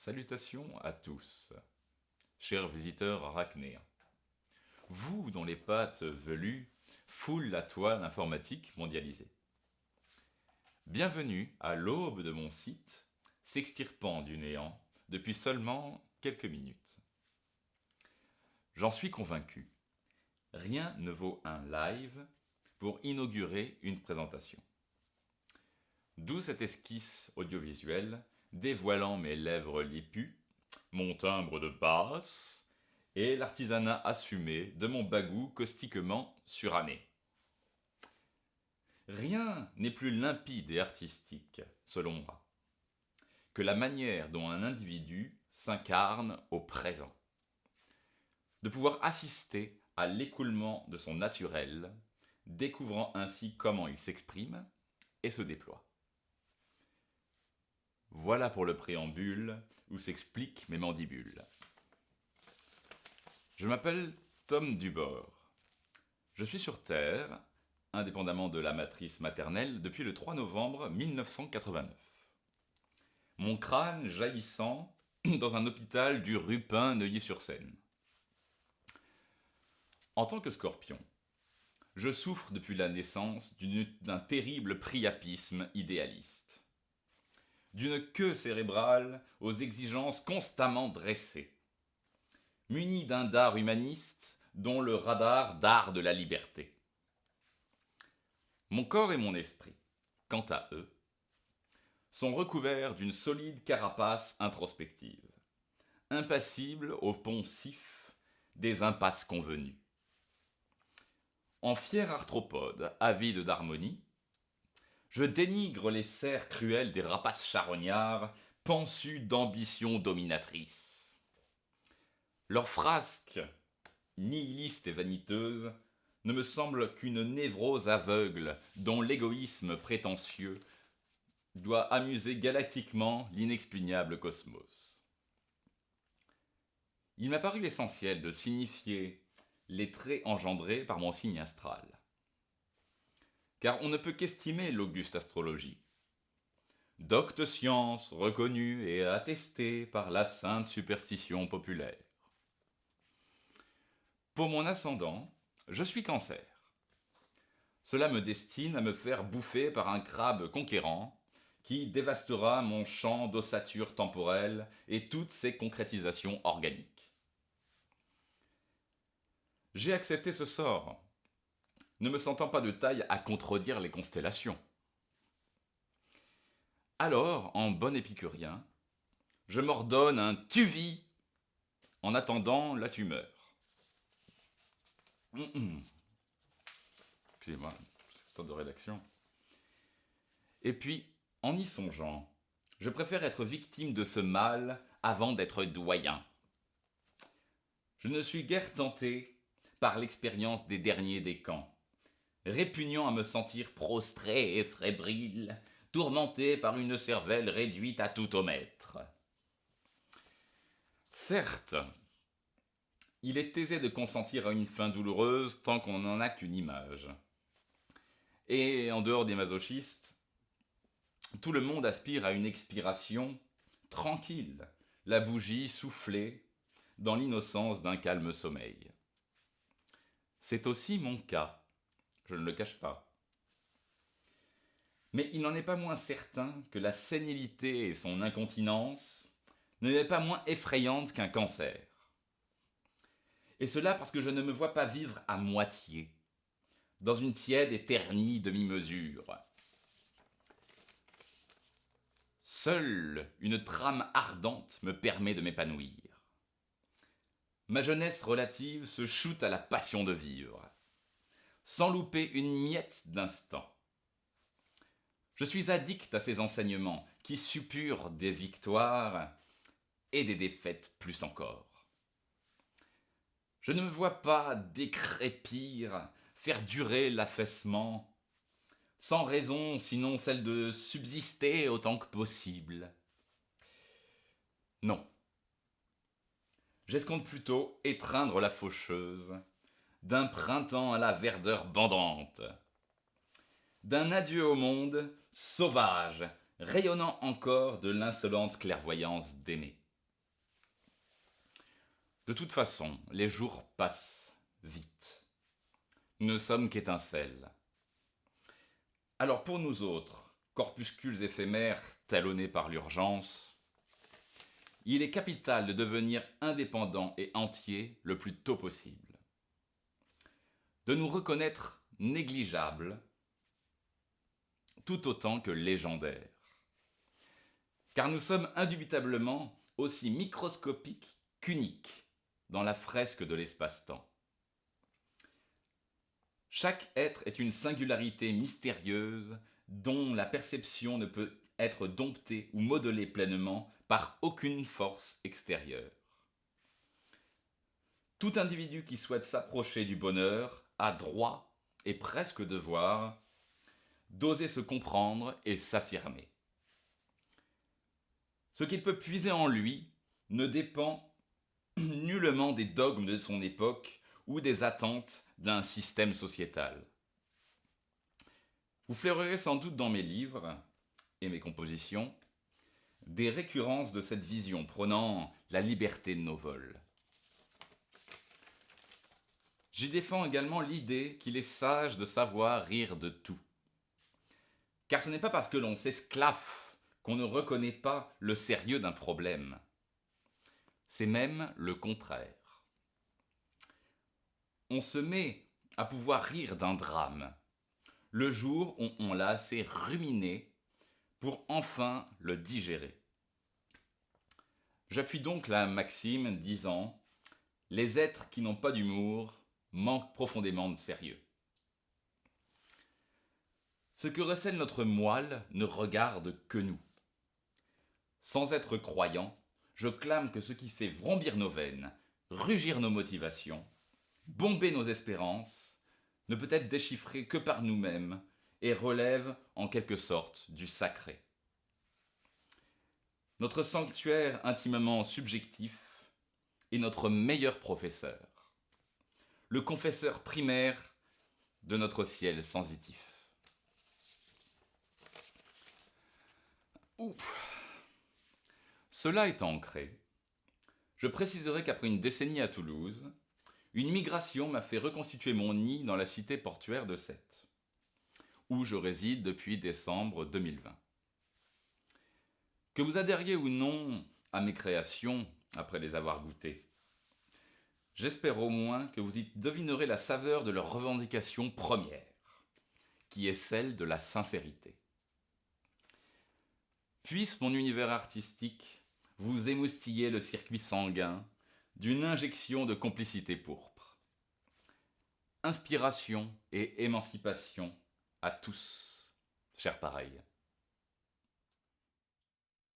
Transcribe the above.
Salutations à tous, chers visiteurs arachnéens. Vous dont les pattes velues foulent la toile informatique mondialisée. Bienvenue à l'aube de mon site, s'extirpant du néant depuis seulement quelques minutes. J'en suis convaincu, rien ne vaut un live pour inaugurer une présentation. D'où cette esquisse audiovisuelle dévoilant mes lèvres lépues, mon timbre de basse et l'artisanat assumé de mon bagou caustiquement suranné. Rien n'est plus limpide et artistique, selon moi, que la manière dont un individu s'incarne au présent. De pouvoir assister à l'écoulement de son naturel, découvrant ainsi comment il s'exprime et se déploie. Voilà pour le préambule où s'expliquent mes mandibules. Je m'appelle Tom Dubord. Je suis sur Terre, indépendamment de la matrice maternelle, depuis le 3 novembre 1989. Mon crâne jaillissant dans un hôpital du Rupin Neuilly-sur-Seine. En tant que scorpion, je souffre depuis la naissance d'un terrible priapisme idéaliste. D'une queue cérébrale aux exigences constamment dressées, muni d'un dard humaniste dont le radar darde la liberté. Mon corps et mon esprit, quant à eux, sont recouverts d'une solide carapace introspective, impassible au poncif des impasses convenues. En fier arthropode avide d'harmonie, je dénigre les serres cruelles des rapaces charognards, pansus d'ambition dominatrice. Leurs frasques, nihilistes et vaniteuses, ne me semblent qu'une névrose aveugle dont l'égoïsme prétentieux doit amuser galactiquement l'inexpugnable cosmos. Il m'a paru essentiel de signifier les traits engendrés par mon signe astral. Car on ne peut qu'estimer l'auguste astrologie. Docte science reconnue et attestée par la sainte superstition populaire. Pour mon ascendant, je suis Cancer. Cela me destine à me faire bouffer par un crabe conquérant qui dévastera mon champ d'ossature temporelle et toutes ses concrétisations organiques. J'ai accepté ce sort, ne me sentant pas de taille à contredire les constellations. Alors, en bon épicurien, je m'ordonne un tu vis en attendant la tumeur. Excusez-moi, c'est temps de rédaction. Et puis, en y songeant, je préfère être victime de ce mal avant d'être doyen. Je ne suis guère tenté par l'expérience des derniers des camps, répugnant à me sentir prostré et fébrile, tourmenté par une cervelle réduite à tout au maître. Certes, il est aisé de consentir à une fin douloureuse tant qu'on n'en a qu'une image. Et en dehors des masochistes, tout le monde aspire à une expiration tranquille, la bougie soufflée dans l'innocence d'un calme sommeil. C'est aussi mon cas, je ne le cache pas. Mais il n'en est pas moins certain que la sénilité et son incontinence ne n'est pas moins effrayante qu'un cancer. Et cela parce que je ne me vois pas vivre à moitié, dans une tiède et ternie demi-mesure. Seule une trame ardente me permet de m'épanouir. Ma jeunesse relative se shoot à la passion de vivre, sans louper une miette d'instant. Je suis addict à ces enseignements qui suppurent des victoires et des défaites plus encore. Je ne me vois pas décrépir, faire durer l'affaissement, sans raison sinon celle de subsister autant que possible. Non. J'escompte plutôt étreindre la faucheuse, d'un printemps à la verdeur bandante, d'un adieu au monde sauvage, rayonnant encore de l'insolente clairvoyance d'aimer. De toute façon, les jours passent vite. Nous ne sommes qu'étincelles. Alors pour nous autres, corpuscules éphémères talonnés par l'urgence, il est capital de devenir indépendants et entiers le plus tôt possible. De nous reconnaître négligeables tout autant que légendaires. Car nous sommes indubitablement aussi microscopiques qu'uniques dans la fresque de l'espace-temps. Chaque être est une singularité mystérieuse dont la perception ne peut être domptée ou modelée pleinement par aucune force extérieure. Tout individu qui souhaite s'approcher du bonheur a droit et presque devoir d'oser se comprendre et s'affirmer. Ce qu'il peut puiser en lui ne dépend nullement des dogmes de son époque ou des attentes d'un système sociétal. Vous flairerez sans doute dans mes livres et mes compositions des récurrences de cette vision prônant la liberté de nos vols. J'y défends également l'idée qu'il est sage de savoir rire de tout. Car ce n'est pas parce que l'on s'esclaffe qu'on ne reconnaît pas le sérieux d'un problème. C'est même le contraire. On se met à pouvoir rire d'un drame le jour où on l'a assez ruminé pour enfin le digérer. J'appuie donc la maxime disant « Les êtres qui n'ont pas d'humour manquent profondément de sérieux ». Ce que recèle notre moelle ne regarde que nous. Sans être croyant, je clame que ce qui fait vrombir nos veines, rugir nos motivations, bomber nos espérances, ne peut être déchiffré que par nous-mêmes et relève en quelque sorte du sacré. Notre sanctuaire intimement subjectif est notre meilleur professeur, le confesseur primaire de notre ciel sensitif. Ouf. Cela étant ancré, je préciserai qu'après une décennie à Toulouse, une migration m'a fait reconstituer mon nid dans la cité portuaire de Sète, où je réside depuis décembre 2020. Que vous adhériez ou non à mes créations après les avoir goûtées, j'espère au moins que vous y devinerez la saveur de leur revendication première, qui est celle de la sincérité. Puisse mon univers artistique vous émoustiller le circuit sanguin d'une injection de complicité pourpre. Inspiration et émancipation à tous, chers pareils.